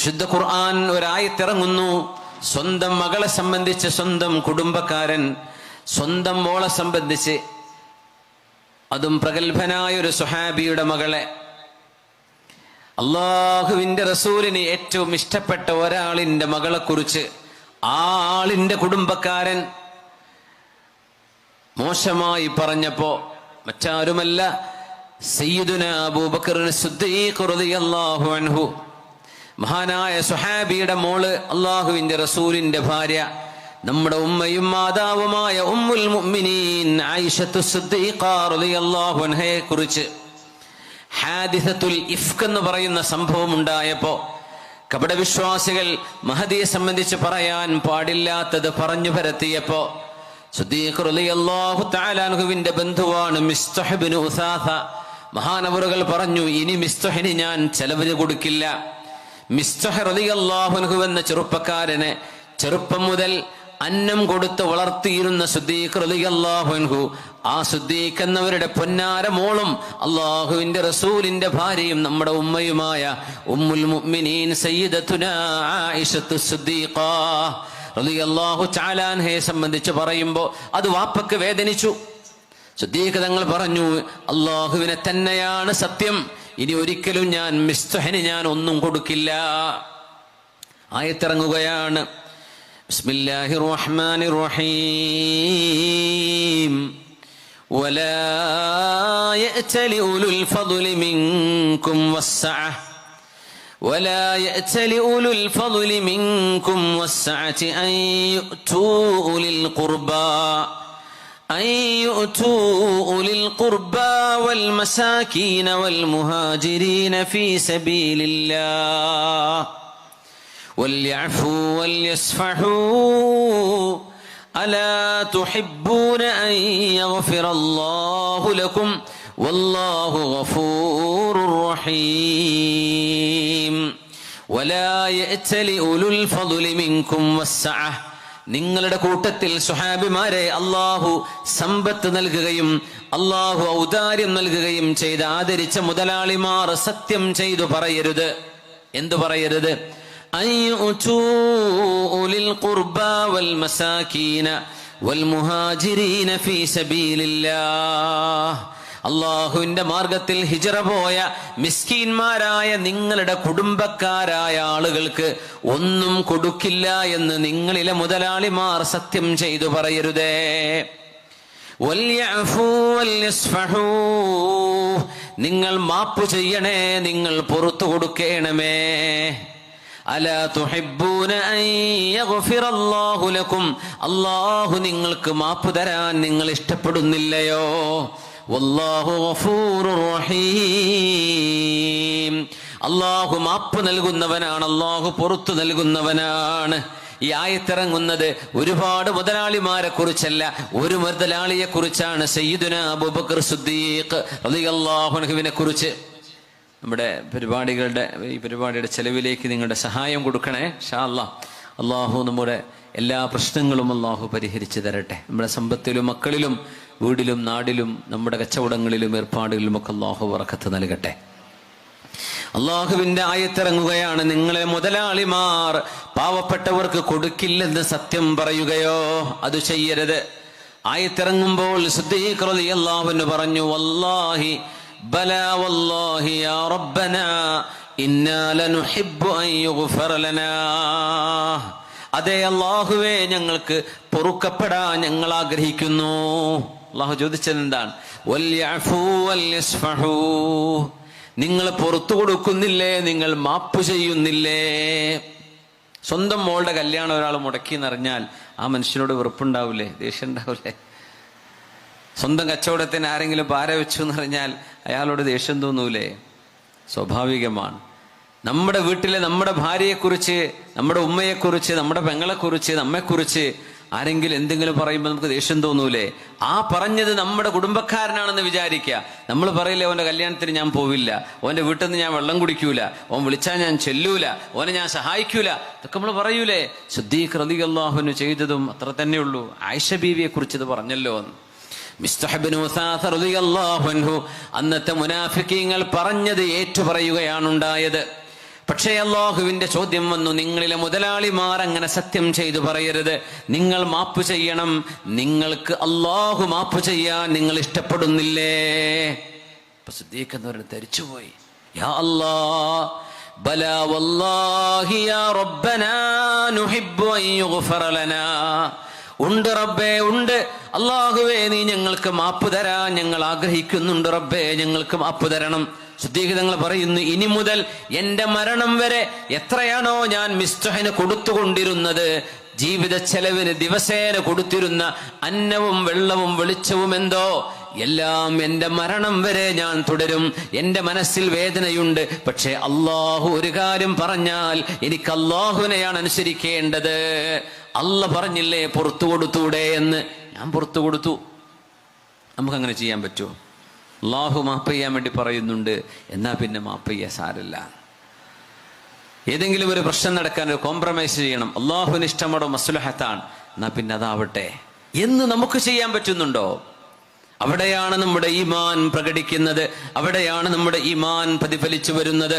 വിശുദ്ധ ഖുർആൻ ഒരായത്തിറങ്ങുന്നു. സ്വന്തം മകളെ സംബന്ധിച്ച്, സ്വന്തം കുടുംബക്കാരൻ സ്വന്തം മോളെ സംബന്ധിച്ച്, അതും പ്രഗത്ഭനായ ഒരു സുഹാബിയുടെ മകളെ, അള്ളാഹുവിന്റെ റസൂലിന് ഏറ്റവും ഇഷ്ടപ്പെട്ട ഒരാളിന്റെ മകളെ കുറിച്ച് ആ ആളിന്റെ കുടുംബക്കാരൻ മോശമായി പറഞ്ഞപ്പോ, മറ്റാരുമല്ല സയ്യിദുന അബൂബക്കർ സിദ്ദീഖ് റളിയല്ലാഹു അൻഹു, മഹാനായ സുഹാബിയുടെ മോള്, അള്ളാഹുവിന്റെ റസൂലിന്റെ ഭാര്യ, നമ്മുടെ ഉമ്മയും മാതാവുമായ ഉമ്മുൽ മുഅ്മിനീൻ ആയിഷത്തു സിദ്ദീഖ റളിയല്ലാഹു അൻഹയെ കുറിച്ച് ഹാദിസത്തുൽ ഇഫ്ക് എന്ന് പറയുന്ന സംഭവം ഉണ്ടായപ്പോ, കപടവിശ്വാസികൾ മഹദിയെ സംബന്ധിച്ച് പറയാൻ പാടില്ലാത്തത് പറഞ്ഞു പരത്തിയപ്പോ, സിദ്ദീഖ് റളിയല്ലാഹു തആല അൻഹുവിന്റെ ബന്ധുവാണ് മിസ്തഹ് ഇബ്നു ഉസാസ, മഹാനവറുകൾ പറഞ്ഞു, ഇനി മിസ്തഹിന് ഞാൻ ചെലവിന് കൊടുക്കില്ല. മിസ്തഹ് റളിയല്ലാഹു അൻഹു എന്ന ചെറുപ്പക്കാരനെ ചെറുപ്പം മുതൽ അന്നം കൊടുത്ത് വളർത്തിയിരുന്ന സിദ്ദീഖ് റളിയല്ലാഹു അൻഹു, ആ സിദ്ദീഖ് എന്നവരുടെ പൊന്നാര മോളും അള്ളാഹുവിന്റെ റസൂലിന്റെ ഭാര്യയും നമ്മുടെ ഉമ്മയുമായ ഉമ്മുൽ മുഅ്മിനീൻ സയ്യിദത്തുനാ ആയിഷത്തു സിദ്ദീഖ റളിയല്ലാഹു തആല അൻഹയെ സംബന്ധിച്ച് പറയുമ്പോൾ അത് വാപ്പക്ക് വേദനിച്ചു. സിദ്ദീഖ് തങ്ങൾ പറഞ്ഞു, അള്ളാഹുവിനെ തന്നെയാണ് സത്യം, ഇനി ഒരിക്കലും ഞാൻ മിസ്തഹിന് ഞാൻ ഒന്നും കൊടുക്കില്ല. ആയത്തിറങ്ങുകയാണ്. ബിസ്മില്ലാഹിർ റഹ്മാനിർ റഹീം. വലാ യഅ്തലി ഉലുൽ ഫദ്ലി മിൻകും വസ്സഅ ولا يأتل أولو الفضل منكم والسعة أن يؤتوا أولي القربى والمساكين والمهاجرين في سبيل الله وليعفوا وليصفحوا ألا تحبون أن يغفر الله لكم والله غفور رحيم. ولا يأتل أولو الفضل منكم والسعة, നിങ്ങളുടെ കൂട്ടത്തിൽ സുഹാബിമാരെ അള്ളാഹു സമ്പത്ത് നൽകുകയും അള്ളാഹു ഔദാര്യം നൽകുകയും ചെയ്ത് ആദരിച്ച മുതലാളിമാർ സത്യം ചെയ്തു പറയരുത്. എന്തു പറയരുത്? ഉലിൽ ഖുർബാ വൽ മസാകീന വൽ മുഹാജിരീന ഫീ സബീലില്ലാഹ്, അള്ളാഹുവിന്റെ മാർഗത്തിൽ ഹിജറ പോയ മിസ്കീന്മാരായ നിങ്ങളുടെ കുടുംബക്കാരായ ആളുകൾക്ക് ഒന്നും കൊടുക്കില്ല എന്ന് നിങ്ങളിലെ മുതലാളിമാർ സത്യം ചെയ്തു പറയരുതേ. വൽയഅഫൂ വൽയസ്ഫഹൂ, നിങ്ങൾ മാപ്പ് ചെയ്യണേ, നിങ്ങൾ പുറത്തു കൊടുക്കണമേ. അലാ തുഹിബ്ബൂന അൻ യഗ്ഫിറല്ലാഹു ലക്കും, അല്ലാഹു നിങ്ങൾക്ക് മാപ്പ് തരാൻ നിങ്ങൾ ഇഷ്ടപ്പെടുന്നില്ലയോ? വല്ലാഹു ഗഫൂറുർ റഹീം, അല്ലാഹു മാപ്പ് നൽകുന്നവനാണ്, അല്ലാഹു പുറത്തു നൽകുന്നവനാണ്. ഈ ആയത്തിറങ്ങുന്നത് ഒരുപാട് മുതലാളിമാരെ കുറിച്ചല്ല, ഒരു മുതലാളിയെ കുറിച്ചാണ്. സയ്യിദുനാ അബൂബക്കർ സിദ്ദീഖ് റളിയല്ലാഹു അൻഹുവിനെ കുറിച്ച്. നമ്മുടെ ഈ പരിപാടിയുടെ ചെലവിലേക്ക് നിങ്ങളുടെ സഹായം കൊടുക്കണേ ഇൻഷാ അല്ലാഹ്. അല്ലാഹു നമ്മുടെ എല്ലാ പ്രശ്നങ്ങളും അല്ലാഹു പരിഹരിച്ചു തരട്ടെ. നമ്മുടെ സമ്പത്തിലും മക്കളിലും വീടിലും നാടിലും നമ്മുടെ കച്ചവടങ്ങളിലും ഏർപ്പാടുകളിലും ഒക്കെ അല്ലാഹു ബറക്കത്ത് നൽകട്ടെ. അള്ളാഹുവിന്റെ ആയത്തിറങ്ങുകയാണ്. നിങ്ങളെ മുതലാളിമാർ പാവപ്പെട്ടവർക്ക് കൊടുക്കില്ലെന്ന് സത്യം പറയുകയോ അത് ചെയ്യരുത്. ആയത്തിറങ്ങുമ്പോൾ സിദ്ദീഖ് റളിയല്ലാഹു അൻഹു പറഞ്ഞു, വല്ലാഹി ബലാ വല്ലാഹി യാ റബ്ബനാ ഇന്നാ ലനുഹിബ്ബു അൻ യുഗ്ഫറ ലനാ, അതേ അല്ലാഹുവേ, ഞങ്ങൾക്ക് പൊറുക്കപ്പെടാൻ ഞങ്ങൾ ആഗ്രഹിക്കുന്നു. അല്ലാഹു ചോദിച്ചത് എന്താണ്? വൽയഅഫൂ വൽയസ്ഫഹൂ, നിങ്ങൾ പുറത്തു കൊടുക്കുന്നില്ലേ, നിങ്ങൾ മാപ്പ് ചെയ്യുന്നില്ലേ? സ്വന്തം മോളുടെ കല്യാണം ഒരാൾ മുടക്കി എന്നറിഞ്ഞാൽ ആ മനുഷ്യനോട് വെറുപ്പുണ്ടാവില്ലേ, ദേഷ്യം ഉണ്ടാവില്ലേ? സ്വന്തം കച്ചവടത്തിന് ആരെങ്കിലും പാര വെച്ചു എന്നറിഞ്ഞാൽ അയാളോട് ദേഷ്യം തോന്നൂലേ? സ്വാഭാവികമാണ്. നമ്മുടെ വീട്ടിലെ നമ്മുടെ ഭാര്യയെക്കുറിച്ച്, നമ്മുടെ ഉമ്മയെക്കുറിച്ച്, നമ്മുടെ പെങ്ങളെക്കുറിച്ച്, നമ്മെക്കുറിച്ച് ആരെങ്കിലും എന്തെങ്കിലും പറയുമ്പോൾ നമുക്ക് ദേഷ്യം തോന്നൂലേ? ആ പറഞ്ഞത് നമ്മുടെ കുടുംബക്കാരനാണെന്ന് വിചാരിക്കുക. നമ്മൾ പറയില്ലേ, ഓന്റെ കല്യാണത്തിന് ഞാൻ പോവില്ല, ഓന്റെ വീട്ടിൽ നിന്ന് ഞാൻ വെള്ളം കുടിക്കൂല, ഓൻ വിളിച്ചാൽ ഞാൻ ചെല്ലൂല, ഓനെ ഞാൻ സഹായിക്കൂല, ഇതൊക്കെ നമ്മൾ പറയൂലേ? സിദ്ദീഖ് റളിയല്ലാഹു അൻഹു ചെയ്തതും അത്ര തന്നെയുള്ളൂ. ആയിഷ ബീവിയെ കുറിച്ച് ഇത് പറഞ്ഞല്ലോ. മിസ്തഹ് ഇബ്നു ഉസാസ റളിയല്ലാഹു അൻഹു അന്നത്തെ മുനാഫിക്കീങ്ങൾ പറഞ്ഞത് ഏറ്റുപറയുകയാണ് ഉണ്ടായത്. പക്ഷേ അള്ളാഹുവിന്റെ ചോദ്യം വന്നു, നിങ്ങളിലെ മുതലാളിമാർ അങ്ങനെ സത്യം ചെയ്തു പറയരുത്, നിങ്ങൾ മാപ്പ് ചെയ്യണം. നിങ്ങൾക്ക് അള്ളാഹു മാപ്പ് ചെയ്യാൻ നിങ്ങൾ ഇഷ്ടപ്പെടുന്നില്ലേ? അപ്പൊ സിദ്ദീഖ് എന്നവർ ധരിച്ചുപോയി, യാ അല്ലാ ബലാ വല്ലാഹി യാ റബ്ബനാ നുഹിബ്ബു അൻ യുഗ്ഫറ ലനാ. ഉണ്ട് റബ്ബേ, ഉണ്ട് അള്ളാഹുവേ, നീ ഞങ്ങൾക്ക് മാപ്പ് തരാൻ ഞങ്ങൾ ആഗ്രഹിക്കുന്നുണ്ട് റബ്ബേ, ഞങ്ങൾക്ക് മാപ്പ് തരണം. സിദ്ദീഖ് തങ്ങൾ പറയുന്നു, ഇനി മുതൽ എന്റെ മരണം വരെ എത്രയാണോ ഞാൻ മിസ്തുഹിന് കൊടുത്തുകൊണ്ടിരുന്നത്, ജീവിത ചെലവിന് ദിവസേന കൊടുത്തിരുന്ന അന്നവും വെള്ളവും വെളിച്ചവും എന്തോ, എല്ലാം എന്റെ മരണം വരെ ഞാൻ തുടരും. എന്റെ മനസ്സിൽ വേദനയുണ്ട്, പക്ഷെ അള്ളാഹു ഒരു കാര്യം പറഞ്ഞാൽ എനിക്ക് അള്ളാഹുവിനെയാണ് അനുസരിക്കേണ്ടത്. അല്ല പറഞ്ഞില്ലേ പുറത്തു കൊടുത്തൂടെ എന്ന്, ഞാൻ പുറത്തു കൊടുത്തു. നമുക്കങ്ങനെ ചെയ്യാൻ പറ്റുമോ? അള്ളാഹു മാപ്പ് ചെയ്യാൻ വേണ്ടി പറയുന്നുണ്ട്, എന്നാ പിന്നെ മാപ്പ് ചെയ്യാൻ സാരല്ല. ഏതെങ്കിലും ഒരു പ്രശ്നം നടക്കാൻ ഒരു കോംപ്രമൈസ് ചെയ്യണം, അള്ളാഹുവിന് ഇഷ്ടമാണോ മസ്ലഹത്താണ്, എന്നാ പിന്നെ അതാവട്ടെ എന്ന് നമുക്ക് ചെയ്യാൻ പറ്റുന്നുണ്ടോ? അവിടെയാണ് നമ്മുടെ ഈമാൻ പ്രകടിക്കുന്നത്, അവിടെയാണ് നമ്മുടെ ഈമാൻ പ്രതിഫലിച്ചു വരുന്നത്.